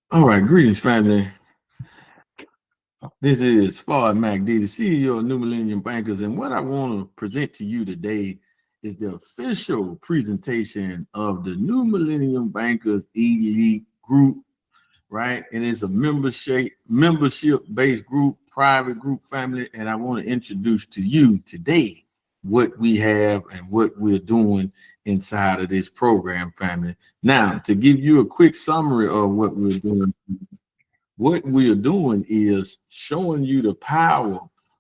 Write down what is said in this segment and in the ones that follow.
All right, greetings, family. This is Fard MacD, the CEO of New Millennium Bankers, and what I want to present to you today is the official presentation of the New Millennium Bankers Elite Group, right? And it's a membership-based group, private group family, and I want to introduce to you today what we have and what we're doing inside of this program, family. Now, to give you a quick summary of what we are doing is showing you the power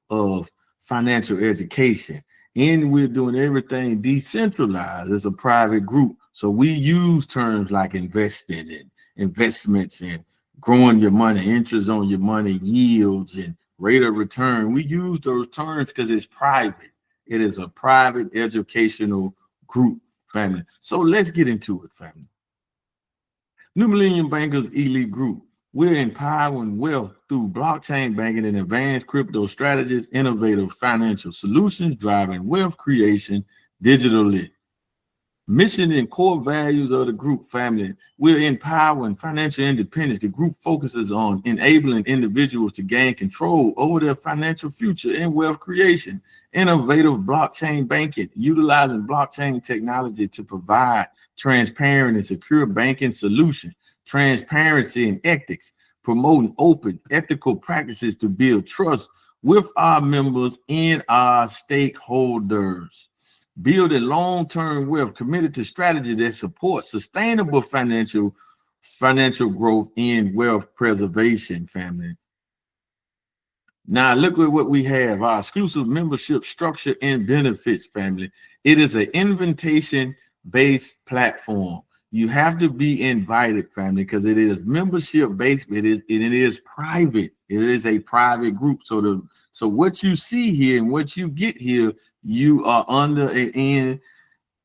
of financial education. And we're doing everything decentralized as a private group. So we use terms like investing and investments and growing your money, interest on your money, yields and rate of return. We use those terms because it's private. It is a private educational group, family. So let's get into it, family. New Millennium Bankers Elite Group. We're empowering wealth through blockchain banking and advanced crypto strategies, innovative financial solutions, driving wealth creation digitally. Mission and core values of the group, family. We're empowering financial independence. The group focuses on enabling individuals to gain control over their financial future and wealth creation. Innovative blockchain banking, utilizing blockchain technology to provide transparent and secure banking solutions. Transparency and ethics, promoting open, ethical practices to build trust with our members and our stakeholders. Building long-term wealth, committed to strategy that supports sustainable financial growth and wealth preservation, family. Now look at what we have, our exclusive membership structure and benefits, family. It is an invitation-based platform. You have to be invited, family, because it is membership-based. It is private. It is a private group. So what you see here and what you get here, you are under an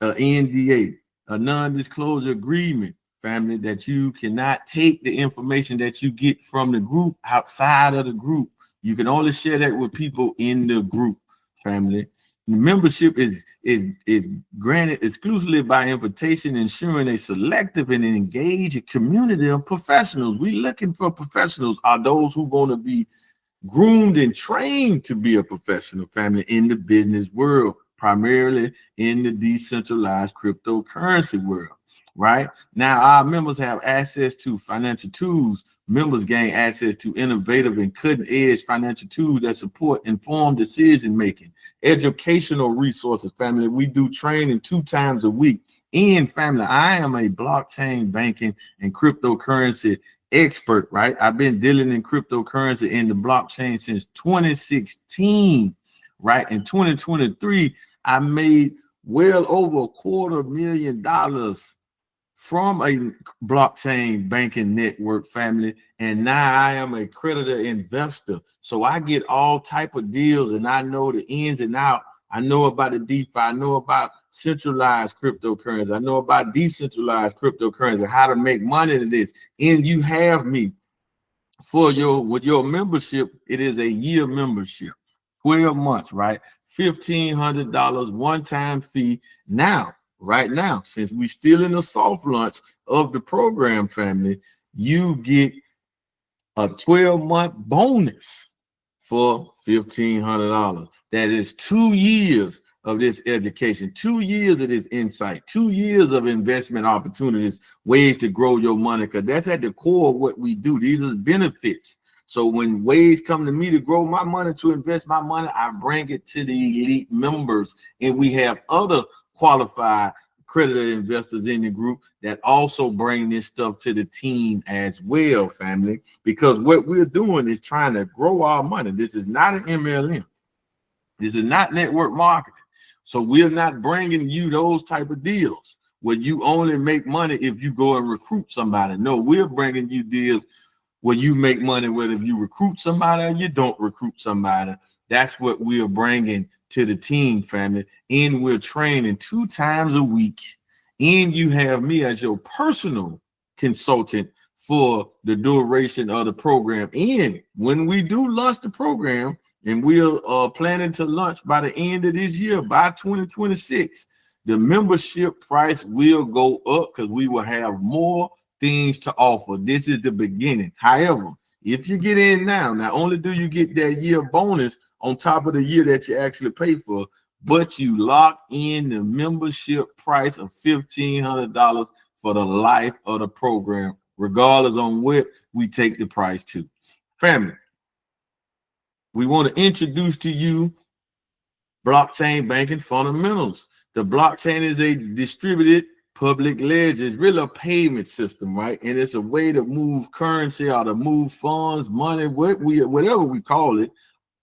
NDA, a non-disclosure agreement, family, that you cannot take the information that you get from the group outside of the group. You can only share that with people in the group, family. Membership is granted exclusively by invitation, ensuring a selective and engaged community of professionals. We looking for professionals are those who going to be groomed and trained to be a professional, family, in the business world, primarily in the decentralized cryptocurrency world. Right now, our members have access to financial tools. Members gain access to innovative and cutting-edge financial tools that support informed decision-making, educational resources, family. We do training 2 times a week. And family, I am a blockchain banking and cryptocurrency expert, right? I've been dealing in cryptocurrency in the blockchain since 2016, right? In 2023, I made well over $250,000 from a blockchain banking network, family, and now I am a creditor investor. So I get all type of deals, and I know the ins and out. I know about the DeFi. I know about centralized cryptocurrency. I know about decentralized cryptocurrency, how to make money in this. And you have me with your membership. It is a year membership, 12 months, right? $1,500 one-time fee. Now, right now, since we still in the soft launch of the program, family, you get a 12-month bonus for $1,500. That is 2 years of this education, 2 years of this insight, 2 years of investment opportunities, ways to grow your money, because that's at the core of what we do. These are benefits. So when ways come to me to grow my money, to invest my money, I bring it to the elite members. And we have other qualified accredited investors in the group that also bring this stuff to the team as well, family, because what we're doing is trying to grow our money. This is not an MLM. This is not network marketing. So we're not bringing you those type of deals where you only make money if you go and recruit somebody. No, we're bringing you deals where you make money whether you recruit somebody or you don't recruit somebody. That's what we're bringing to the team, family. And we're training 2 times a week. And you have me as your personal consultant for the duration of the program. And when we do launch the program, and we are planning to launch by the end of this year, by 2026, the membership price will go up because we will have more things to offer. This is the beginning. However, if you get in now, not only do you get that year bonus on top of the year that you actually pay for, but you lock in the membership price of $1,500 for the life of the program, regardless on what we take the price to. Family, we want to introduce to you blockchain banking fundamentals. The blockchain is a distributed public ledger. It's really a payment system, right? And it's a way to move currency or to move funds, money, whatever we call it,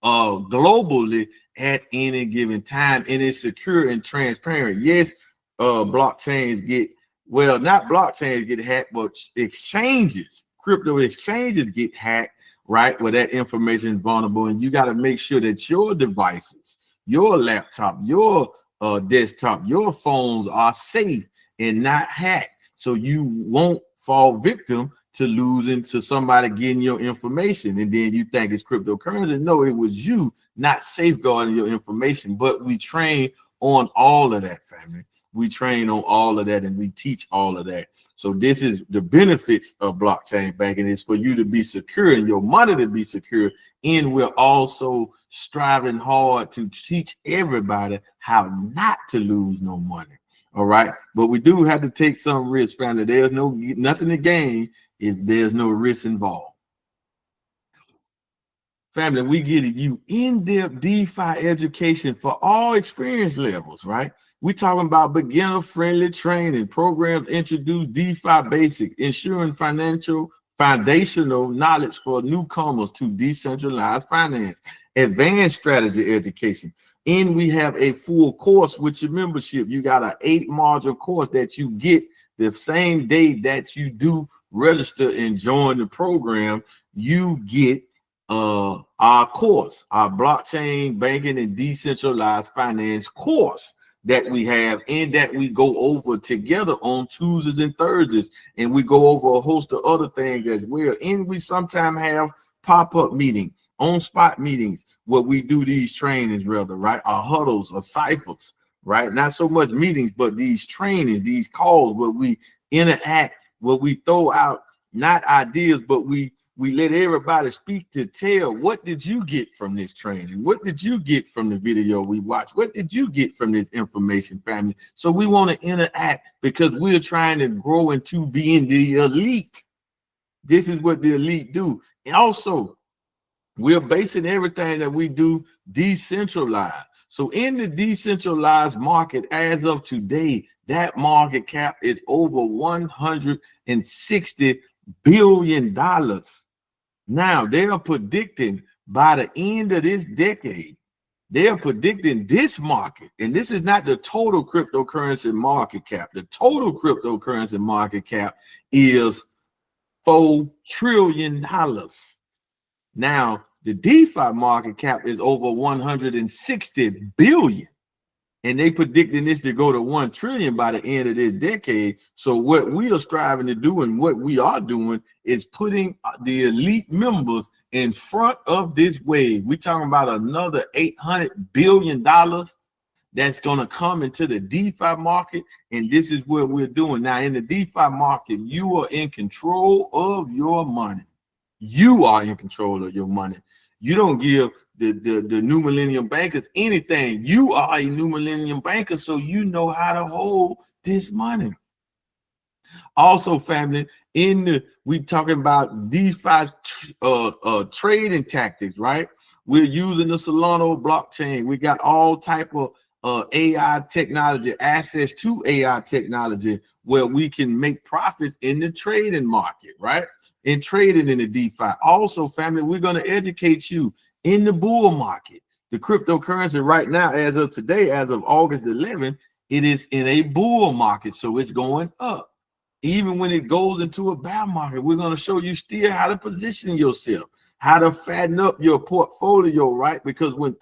globally at any given time, and it's secure and transparent. Yes, blockchains get, well, not blockchains get hacked, but exchanges, crypto exchanges get hacked, right? Where that information is vulnerable, and you got to make sure that your devices, your laptop, your desktop, your phones are safe and not hacked, so you won't fall victim to losing to somebody getting your information, and then you think it's cryptocurrency. No, it was you not safeguarding your information. But we train on all of that, family. We train on all of that, and we teach all of that. So this is the benefits of blockchain banking, is for you to be secure and your money to be secure. And we're also striving hard to teach everybody how not to lose no money. All right, but we do have to take some risk, family. There's nothing to gain if there's no risk involved. Family, we give you in-depth DeFi education for all experience levels, right? We're talking about beginner-friendly training programs, introduce DeFi basics, ensuring foundational knowledge for newcomers to decentralized finance, advanced strategy education. And we have a full course with your membership. You got an 8-module course that you get the same day that you do register and join the program. You get our course, our blockchain banking and decentralized finance course that we have, and that we go over together on Tuesdays and Thursdays, and we go over a host of other things as well. And we sometimes have pop-up meetings, on-spot meetings, where we do these trainings, rather, right? Our huddles or ciphers, right? Not so much meetings, but these trainings, these calls where we interact, where we throw out not ideas, but we let everybody speak to tell, what did you get from this training? What did you get from the video we watched? What did you get from this information, family? So we want to interact, because we're trying to grow into being the elite. This is what the elite do. And also, we're basing everything that we do decentralized. So in the decentralized market, as of today, that market cap is over $160 billion. Now, they are predicting by the end of this decade, they are predicting this market, and this is not the total cryptocurrency market cap. The total cryptocurrency market cap is $4 trillion. Now, the DeFi market cap is over 160 billion, and they predicting this to go to 1 trillion by the end of this decade. So what we are striving to do, and what we are doing, is putting the elite members in front of this wave. We're talking about another $800 billion that's going to come into the DeFi market, and this is what we're doing. Now, in the DeFi market, you are in control of your money. You are in control of your money. You don't give the new millennium bankers anything. You are a new millennium banker, so you know how to hold this money. Also, family, we talking about DeFi trading tactics, right? We're using the Solana blockchain. We got all type of AI technology, access to AI technology, where we can make profits in the trading market, right? And trading in the DeFi. Also, family, we're going to educate you in the bull market. The cryptocurrency right now, as of today, as of August 11, it is in a bull market, so it's going up. Even when it goes into a bear market, we're going to show you still how to position yourself, how to fatten up your portfolio, right? Because when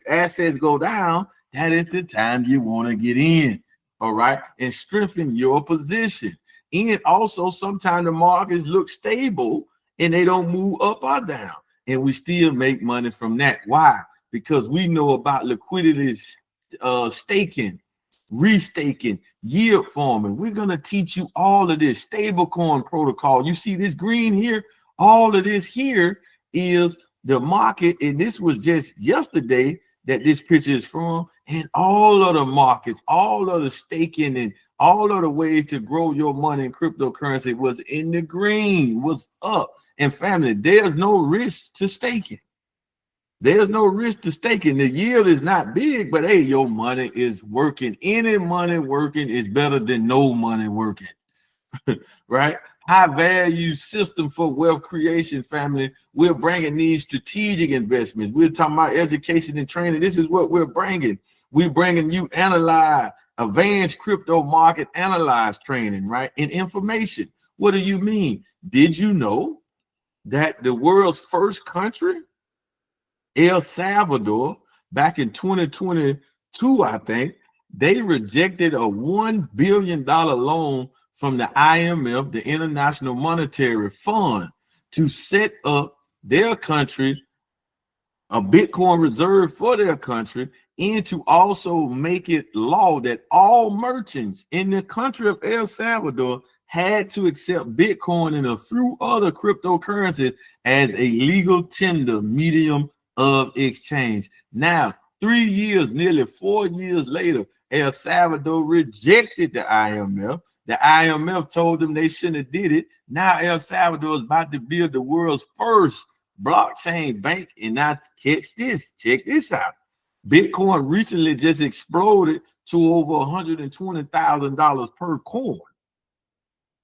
assets go down, that is the time you want to get in, all right, and strengthen your position. And also, sometimes the markets look stable and they don't move up or down, and we still make money from that. Why? Because we know about liquidity staking. restaking, yield farming. We're going to teach you all of this stablecoin protocol. You see this green here? All of this here is the market. And this was just yesterday that this picture is from. And all of the markets, all of the staking and all of the ways to grow your money in cryptocurrency was in the green, was up. And family, there's no risk to staking. There's no risk to staking. The yield is not big, but hey, your money is working. Any money working is better than no money working, right? High value system for wealth creation, family. We're bringing these strategic investments. We're talking about education and training. This is what we're bringing. We're bringing you analyze, advanced crypto market analyze training, right? And information. What do you mean? Did you know that the world's first country, El Salvador, back in 2022, I think, they rejected a $1 billion loan from the IMF, the International Monetary Fund, to set up their country, a Bitcoin reserve for their country, and to also make it law that all merchants in the country of El Salvador had to accept Bitcoin and a few other cryptocurrencies as a legal tender medium of exchange. Now, 3 years, nearly 4 years later, El Salvador rejected the IMF. The IMF told them they shouldn't have did it. Now El Salvador is about to build the world's first blockchain bank. And now catch this, check this out. Bitcoin recently just exploded to over $120,000 per coin.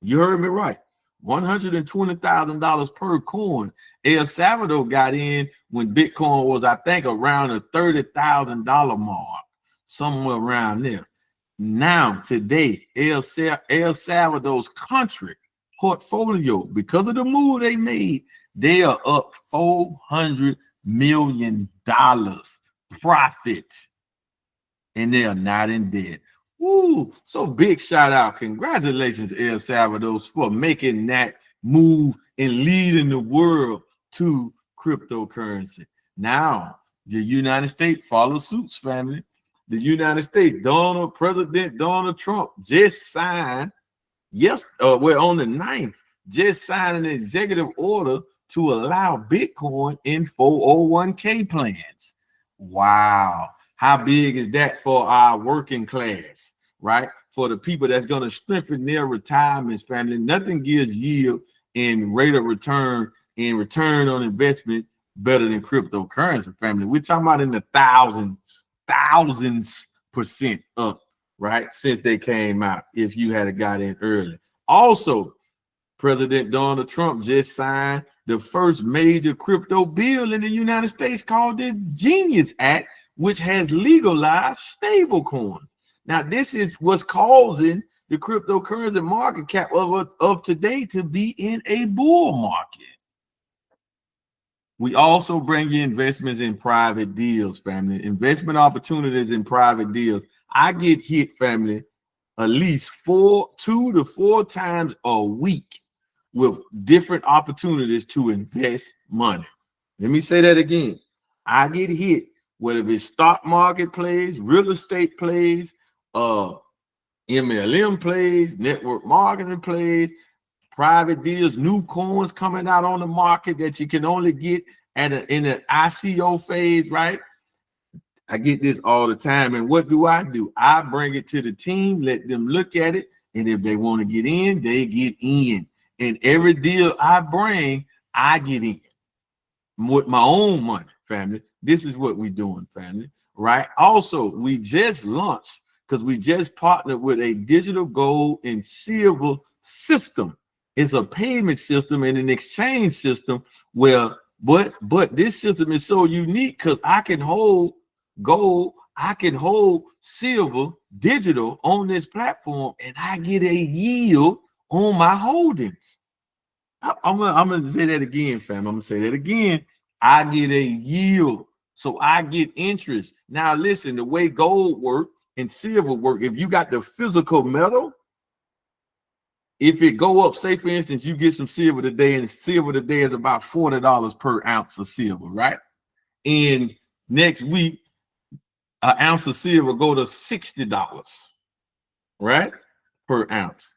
You heard me right. $120,000 per coin. El Salvador got in when Bitcoin was, I think, around a $30,000 mark, somewhere around there. Now, today, El Salvador's country portfolio, because of the move they made, they are up $400 million profit, and they are not in debt. Woo! So big shout out. Congratulations, El Salvador, for making that move and leading the world to cryptocurrency. Now, the United States follows suit, family. The United States, President Donald Trump just signed, we're on the 9th, just signed an executive order to allow Bitcoin in 401k plans. Wow. How big is that for our working class, right? For the people that's going to strengthen their retirements, family. Nothing gives yield in rate of return and return on investment better than cryptocurrency, family. We're talking about in the thousands % up, right? Since they came out, if you had got in early. Also, President Donald Trump just signed the first major crypto bill in the United States called the Genius Act, which has legalized stable coins. Now, this is what's causing the cryptocurrency market cap of today to be in a bull market. We also bring you investments in private deals, family. Investment opportunities in private deals. I get hit, family, at least 2 to 4 times a week with different opportunities to invest money. Let me say that again. I get hit, whether it's stock market plays, real estate plays, MLM plays, network marketing plays, private deals, new coins coming out on the market that you can only get in an ICO phase, right? I get this all the time. And what do? I bring it to the team, let them look at it. And if they want to get in, they get in. And every deal I bring, I get in with my own money, family. This is what we're doing, family, right? Also, we just launched, because we just partnered with a digital gold and silver system. It's a payment system and an exchange system where, but this system is so unique because I can hold gold, I can hold silver digital on this platform, and I get a yield on my holdings. I'm gonna say that again, fam. I'm gonna say that again. I get a yield, so I get interest. Now, listen, the way gold work and silver work, if you got the physical metal, if it go up, say for instance, you get some silver today, and silver today is about $40 per ounce of silver, right? And next week, an ounce of silver go to $60. right, per ounce.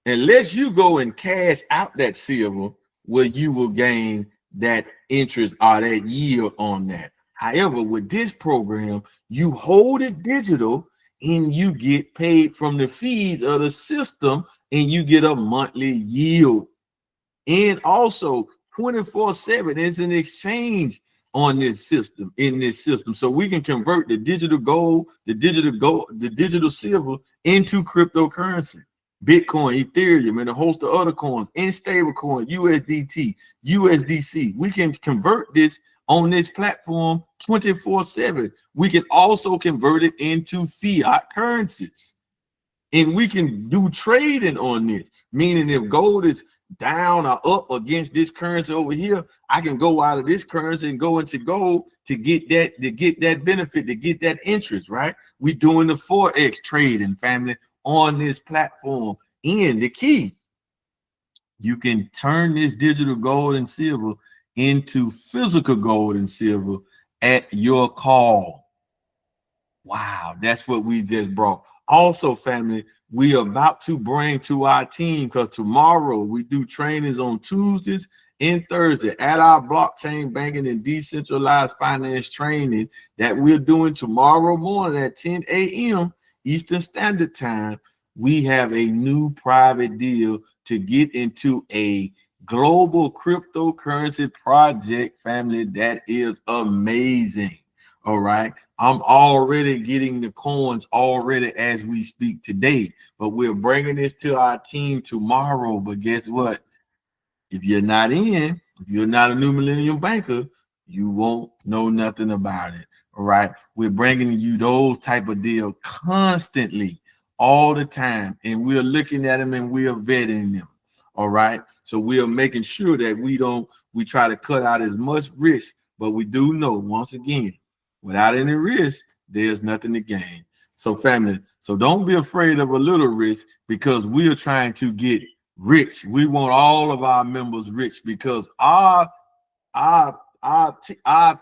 Unless you go and cash out that silver, where you will gain that interest or that yield on that. However, with this program, you hold it digital and you get paid from the fees of the system, and you get a monthly yield. And also 24/7 is an exchange on this system, in this system. So we can convert the digital gold, the digital silver into cryptocurrency. Bitcoin, Ethereum, and a host of other coins, and stablecoin, USDT, USDC. We can convert this on this platform 24/7. We can also convert it into fiat currencies. And we can do trading on this, meaning if gold is down or up against this currency over here, I can go out of this currency and go into gold to get that benefit, to get that interest, right? We're doing the Forex trading, family, on this platform. And the key, you can turn this digital gold and silver into physical gold and silver at your call. Wow, that's what we just brought. Also, family, we are about to bring to our team, because tomorrow we do trainings on Tuesdays and Thursday at our blockchain banking and decentralized finance training that we're doing tomorrow morning at 10 a.m. Eastern Standard Time. We have a new private deal to get into a global cryptocurrency project, family. That is amazing. All right. I'm already getting the coins already as we speak today, but we're bringing this to our team tomorrow. But guess what? If you're not in, if you're not a new millennium banker, you won't know nothing about it. All right. We're bringing you those type of deals constantly, all the time. And we're looking at them and we are vetting them. All right. So we are making sure that we try to cut out as much risk, but we do know, once again, without any risk, there's nothing to gain. So family, so don't be afraid of a little risk, because we are trying to get rich. We want all of our members rich, because our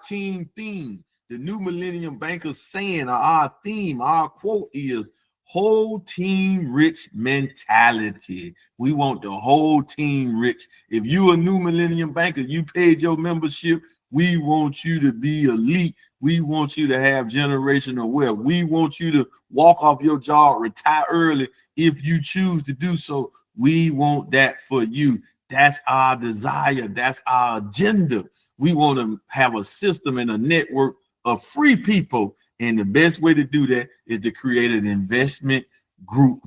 team theme, the new millennium bankers saying, our theme, our quote is whole team rich mentality. We want the whole team rich. If you a new millennium banker, you paid your membership, we want you to be elite. We want you to have generational wealth. We want you to walk off your job, retire early if you choose to do so. We want that for you. That's our desire. That's our agenda. We want to have a system and a network of free people. And the best way to do that is to create an investment group,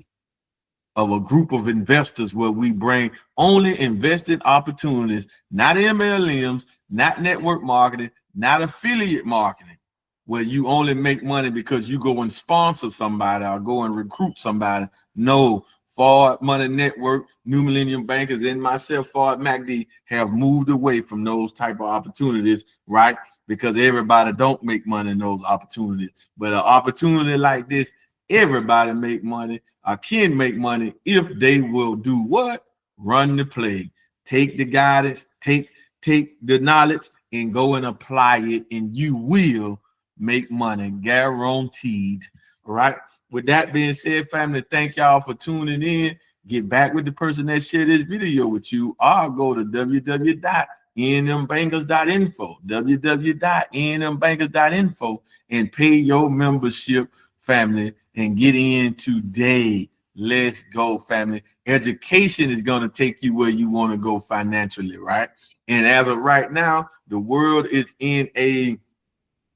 of a group of investors, where we bring only investing opportunities, not MLMs, not network marketing, not affiliate marketing, where you only make money because you go and sponsor somebody or go and recruit somebody. No, Forward Money Network, New Millennium Bankers, and myself, Forward MacD, have moved away from those type of opportunities, right? Because everybody don't make money in those opportunities. But an opportunity like this, everybody make money, or can make money, if they will do what? Run the play. Take the guidance, take the knowledge, and go and apply it, and you will make money, guaranteed. All right. With that being said, family, thank y'all for tuning in. Get back with the person that shared this video with you, or go to www.nmbankers.info, www.nmbankers.info, and pay your membership, family, and get in today. Let's go, family. Education is going to take you where you want to go financially, right? And as of right now, the world is in a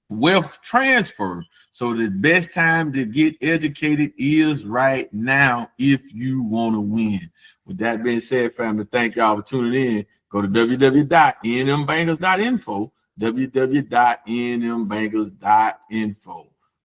wealth transfer. So the best time to get educated is right now if you want to win. With that being said, family, thank y'all for tuning in. Go to www.nmbankers.info, www.nmbankers.info.